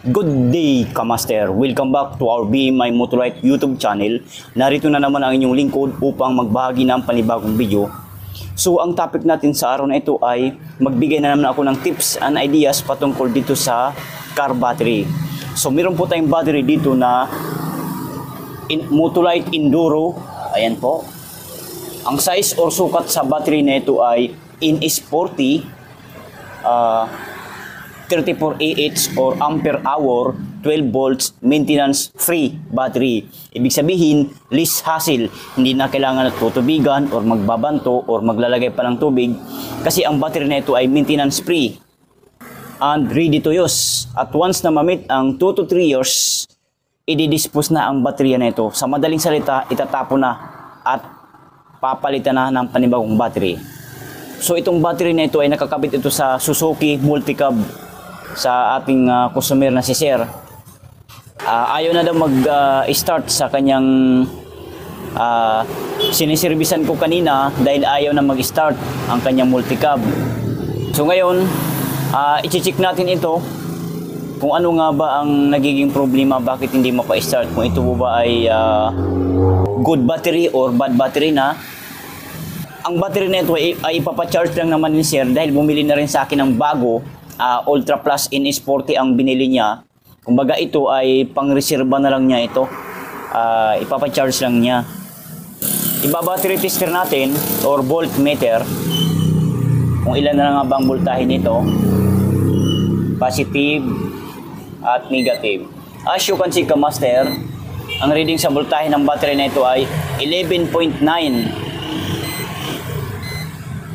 Good day, Kamaster! Welcome back to our BMI Motorite YouTube channel. Narito na naman ang inyong lingkod upang magbahagi ng panibagong video. So, ang topic natin sa araw na ito ay magbigay na naman ako ng tips and ideas patungkol dito sa car battery. So, meron po tayong battery dito na Motorite Enduro. Ayan po. Ang size or sukat sa battery na ito ay NS40 34 AH or ampere hour, 12 volts, maintenance free battery. Ibig sabihin, less hassle. Hindi na kailangan tutubigan or magbabanto or maglalagay pa ng tubig kasi ang battery na ito ay maintenance free and ready to use. At once na mamit ang 2 to 3 years, i-dispose na ang baterya na ito. Sa madaling salita, itatapon na at papalitan na ng panibagong battery. So itong battery na ito ay nakakabit ito sa Suzuki Multicab sa ating customer na si Sir. Ayaw na daw mag-start sa kanyang siniservisan ko kanina dahil ayaw na mag-start ang kanyang multicab. So ngayon, i-check natin ito kung ano nga ba ang nagiging problema, bakit hindi mapa-start, kung ito ba ay good battery or bad battery na. Ang battery na ito ay ipapacharge lang naman ni Sir dahil bumili na rin sa akin ng bago. Ultra Plus NS40 ang binili niya. Kumbaga ito ay pang-reserva na lang niya ito. Ipapacharge lang niya. Iba-battery tester natin or voltmeter kung ilan na nga ba ang voltahe nito. Positive at negative. As you can see, Kamaster, ang reading sa voltahe ng battery na ito ay 11.9.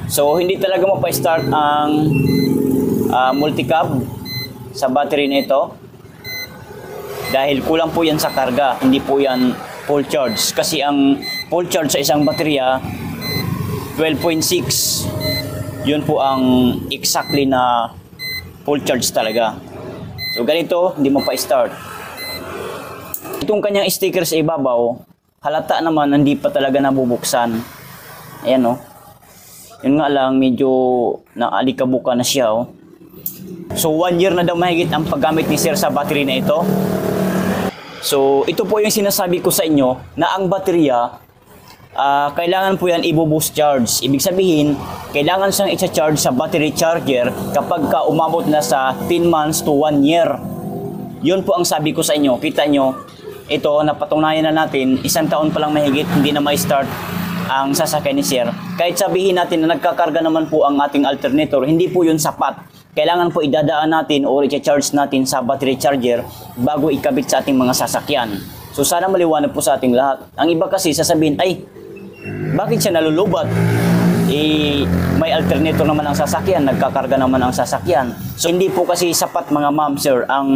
So hindi talaga mapa-start ang multicab sa battery nito dahil kulang po yan sa karga, hindi po yan full charge kasi ang full charge sa isang baterya 12.6, yun po ang exactly na full charge talaga. So ganito, hindi mo pa start. Itong kanyang sticker sa ibabaw, halata naman hindi pa talaga nabubuksan. Ayan o. Yun nga lang, medyo naalikabuka na siya o. So 1 year na daw mahigit ang paggamit ni Sir sa battery na ito. So ito po yung sinasabi ko sa inyo na ang baterya kailangan po yan i-boost charge. Ibig sabihin, kailangan siyang i-charge sa battery charger kapag ka umabot na sa 10 months to 1 year. Yun po ang sabi ko sa inyo. Kita nyo, ito napatunayan na natin, isang taon pa lang mahigit hindi na ma-start ang sasakyan ni Sir. Kahit sabihin natin na nagkakarga naman po ang ating alternator, hindi po yun sapat. Kailangan po idadaan natin o i-charge natin sa battery charger bago ikabit sa ating mga sasakyan. So sana maliwanag po sa ating lahat. Ang iba kasi sasabihin, ay, bakit siya nalulubat? May alternator naman ang sasakyan, nagkakarga naman ang sasakyan. So hindi po kasi sapat mga ma'am, sir, ang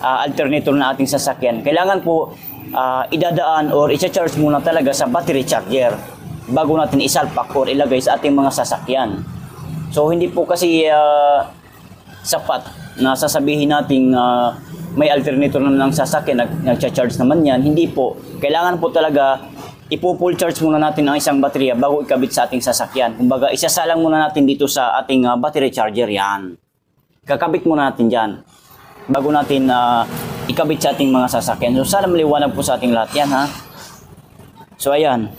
alternator na ating sasakyan. Kailangan po idadaan or i-charge muna talaga sa battery charger bago natin isalpak or ilagay sa ating mga sasakyan. So hindi po kasi sapat na sasabihin nating may alternator naman ng sasakyan, nag-charge naman yan. Hindi po. Kailangan po talaga ipo-full charge muna natin ang isang baterya bago ikabit sa ating sasakyan. Kumbaga isasalang muna natin dito sa ating battery charger yan. Kakabit muna natin dyan bago natin ikabit sa ating mga sasakyan. So sana maliwanag po sa ating lahat yan ha. So ayan.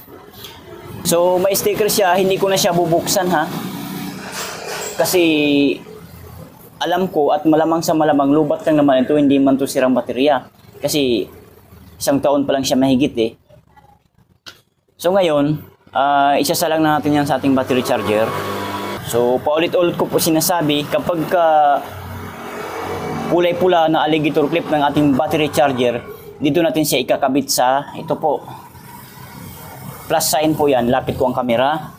So may sticker siya, hindi ko na siya bubuksan ha. Kasi alam ko at malamang sa malamang lubat lang naman ito, hindi man to sirang baterya. Kasi isang taon pa lang siya mahigit eh. So ngayon, isasalang na natin yan sa ating battery charger. So paulit-ulit ko po sinasabi, kapag kulay pula na alligator clip ng ating battery charger, dito natin siya ikakabit sa, ito po, plus sign po yan, lapit ko ang camera.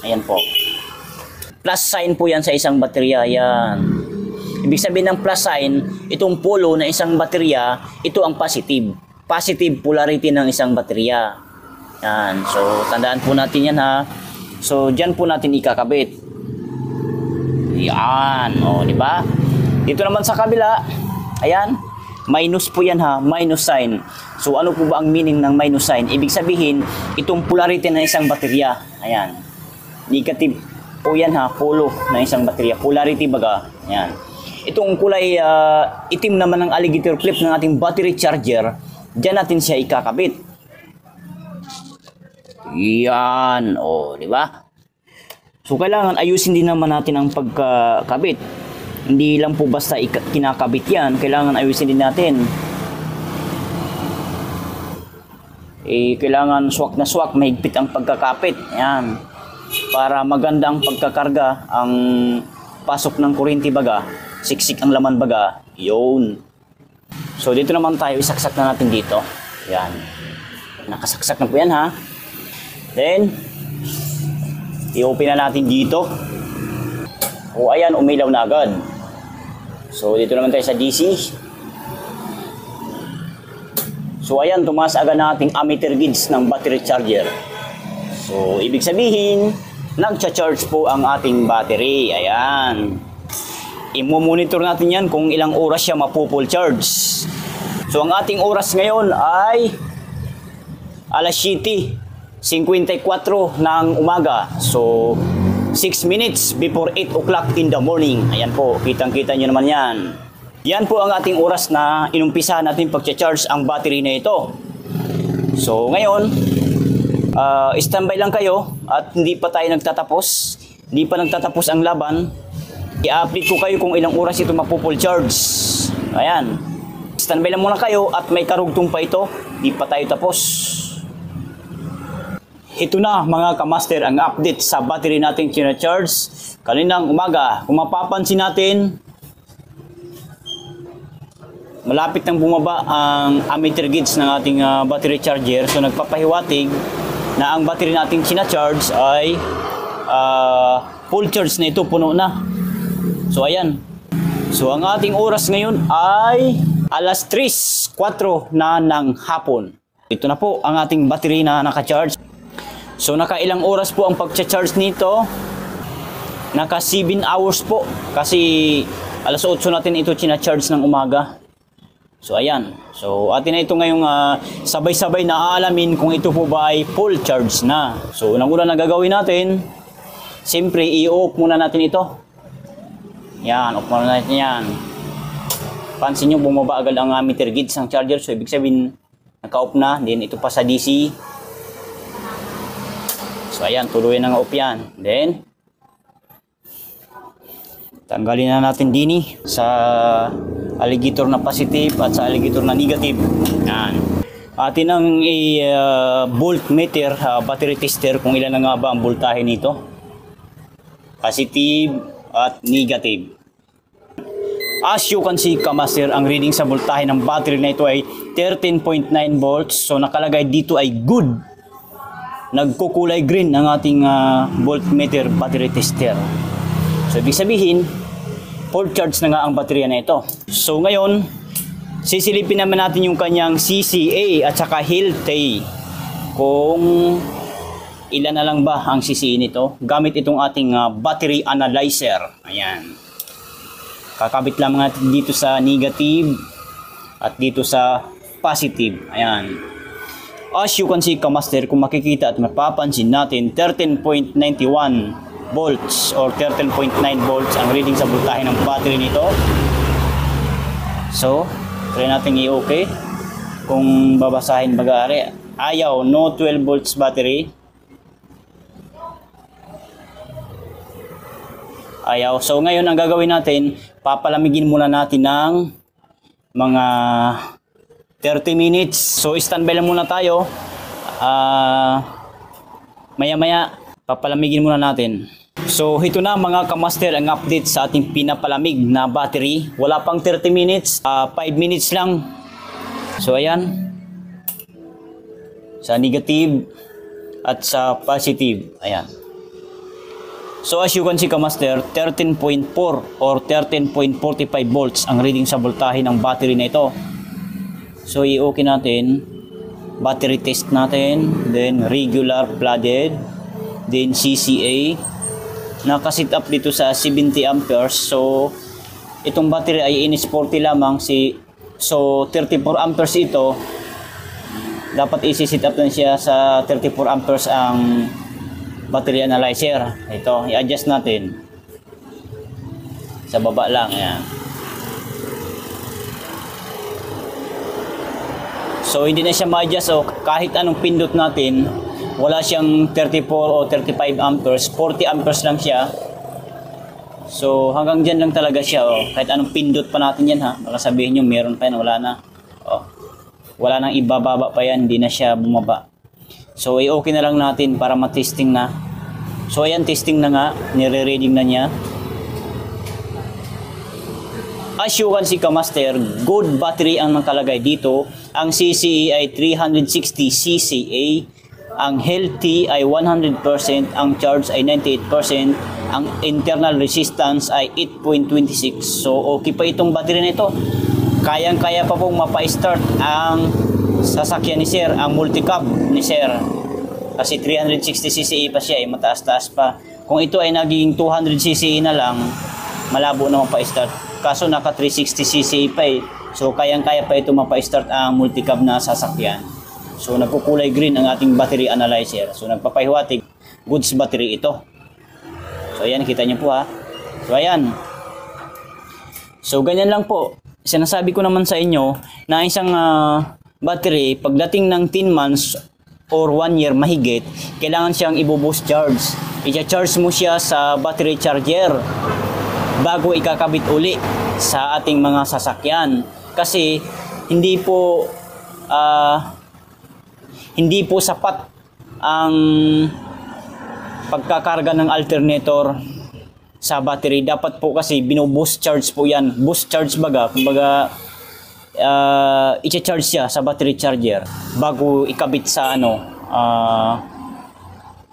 Ayan po. Plus sign po yan sa isang baterya, yan. Ibig sabihin ng plus sign, itong polo na isang baterya, ito ang positive. Positive polarity ng isang baterya. Yan. So, tandaan po natin yan ha. So, dyan po natin ikakabit. Yan. O, di ba? Dito naman sa kabila, ayan, minus po yan ha, minus sign. So, ano po ba ang meaning ng minus sign? Ibig sabihin, itong polarity ng isang baterya. Ayan. Negative po yan ha, polo na isang baterya. Polarity baga. Yan. itong kulay itim naman ng alligator clip ng ating battery charger, diyan natin siya ikakabit. Yan, oh, di ba? So kailangan ayusin din naman natin ang pagkakabit. Hindi lang po basta kinakabit yan, kailangan ayusin din natin. Kailangan swak na swak, mahigpit ang pagkakapit. Yan. Para maganda ang pagkakarga, ang pasok ng kuryente baga, siksik ang laman baga, yun. So dito naman tayo, isaksak na natin dito. Yan. Nakasaksak na po yan ha. Then, i-open na natin dito. O ayan, umilaw na agad. So dito naman tayo sa DC. So ayan, tumaas agad na ating ammeter gauge ng battery charger. So ibig sabihin, nagcha-charge po ang ating battery. Ayan. Imo-monitor natin yan kung ilang oras siya mapu-full charge. So ang ating oras ngayon ay alas 7:54 ng umaga. So 6 minutes before 8 o'clock in the morning. Ayan po, kitang-kita nyo naman yan. Yan po ang ating oras na inumpisa natin pag-charge ang battery na ito. So ngayon, standby lang kayo at hindi pa tayo nagtatapos. Hindi pa nagtatapos ang laban. I-update ko kayo kung ilang oras ito mapu-full charge. Ayan. Standby lang muna kayo at may karugtong pa ito. Hindi pa tayo tapos. Ito na mga kamaster ang update sa battery nating charge kaninang umaga. Kung mapapansin natin, malapit nang bumaba ang ammeter gauge ng ating battery charger. So nagpapahiwatig na ang battery nating charge ay full charge na ito, puno na. So ayan. So ang ating oras ngayon ay alas 3:04 na ng hapon. Ito na po ang ating battery na naka-charge. So nakailang oras po ang pag-charge nito? Naka 7 hours po. Kasi alas 8 natin ito charge ng umaga. So ayan. So atin na ito ngayong sabay-sabay na aalamin kung ito po ba ay full charge na. So unang-una na gagawin natin, siyempre i-off muna natin ito. Yan, off muna natin yan. Pansin nyo, bumaba agad ang ammeter gauge ng charger. So ibig sabihin, naka-off na. Then ito pa sa DC. So ayan, tuloy na nga off yan. Then, tanggalin na natin dini sa alligator na positive at sa alligator na negative. Yan. Atin ang voltmeter, battery tester kung ilan na nga ba ang voltahe nito. Positive at negative. As you can see, kamaster, ang reading sa voltahe ng battery na ito ay 13.9 volts. So nakalagay dito ay good. Nagkukulay green ang ating voltmeter battery tester. So ibig sabihin, full charge na nga ang baterya na ito. So ngayon, sisilipin naman natin yung kanyang CCA at saka Hilti. Kung ilan na lang ba ang CCA nito gamit itong ating battery analyzer. Ayan. Kakabit lang natin dito sa negative at dito sa positive. Ayan. As you can see, kamaster, kung makikita at mapapansin natin, 13.91 volts or 13.9 volts ang reading sa voltahe ng battery nito. So, try natin i-okay. Kung babasahin bagari, ayaw, no 12 volts battery. Ayaw. So, ngayon ang gagawin natin, papalamigin muna natin ng mga 30 minutes. So, standby lang muna tayo. Maya-maya, papalamigin muna natin. So, ito na mga kamaster ang update sa ating pinapalamig na battery. Wala pang 30 minutes, 5 minutes lang. So, ayan. Sa negative at sa positive. Ayan. So, as you can see, kamaster, 13.4 or 13.45 volts ang reading sa voltahe ng battery na ito. So, i-okay natin. Battery test natin. Then, regular flooded. Then, CCA. Nakasit up dito sa 70 amperes. So, itong battery ay NS40 lamang. So, 34 amperes ito. Dapat isi-sit up na siya sa 34 amperes ang battery analyzer. Ito, i-adjust natin. Sa baba lang. Yan. So hindi na siya ma-adjust, so kahit anong pindot natin, wala siyang 34 o 35 amperes, 40 amperes lang siya. So hanggang dyan lang talaga siya, oh. Kahit anong pindot pa natin yan ha, baka sabihin nyo meron pa yan, wala na. Oh. Wala nang ibababa pa yan, hindi na siya bumaba. So okay na lang natin para matesting na. So ayan, testing na nga, nire-reading na niya. As you can see Kamaster, good battery ang nakalagay dito. Ang CCA ay 360 CCA. Ang healthy ay 100%. Ang charge ay 98%. Ang internal resistance ay 8.26. So okay pa itong battery na ito. Kayang-kaya pa pong mapa-start ang sasakyan ni Sir, ang multicab ni Sir. Kasi 360 CCA pa siya, mataas-taas pa. Kung ito ay naging 200 CCA na lang, malabo na mapa-start. Kaso naka 360 CCA pa eh. So kayang-kaya pa ito mapa-start ang multicab na sasakyan. So nagkukulay green ang ating battery analyzer. So nagpapahiwatig, goods battery ito. So ayan, kita niyo po ha. So ayan. So ganyan lang po. Sinasabi ko naman sa inyo na isang battery, pagdating ng 10 months or 1 year mahigit, kailangan siyang i-boost charge. I-charge mo siya sa battery charger bago ikakabit uli sa ating mga sasakyan. Kasi hindi po sapat ang pagkakarga ng alternator sa battery. Dapat po kasi bino-boost charge po yan. Boost charge baga, kumbaga i-charge siya sa battery charger bago ikabit sa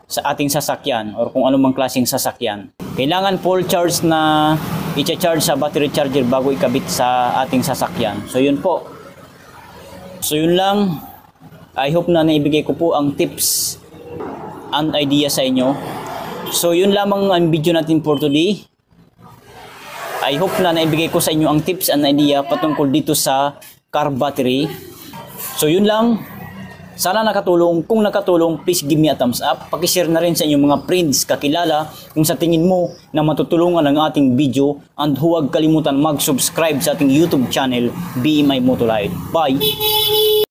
sa ating sasakyan or kung anumang klaseng sasakyan. Kailangan full charge na i-charge sa battery charger bago ikabit sa ating sasakyan. So yun po. So yun lang. I hope na naibigay ko po ang tips and idea sa inyo. So yun lamang ang video natin for today. I hope na naibigay ko sa inyo ang tips and idea patungkol dito sa car battery. So yun lang. Sana nakatulong. Kung nakatulong, please give me a thumbs up. Pakishare na rin sa inyong mga friends, kakilala, kung sa tingin mo na matutulungan ang ating video. And huwag kalimutan mag-subscribe sa ating YouTube channel, BMI Motolite. Bye!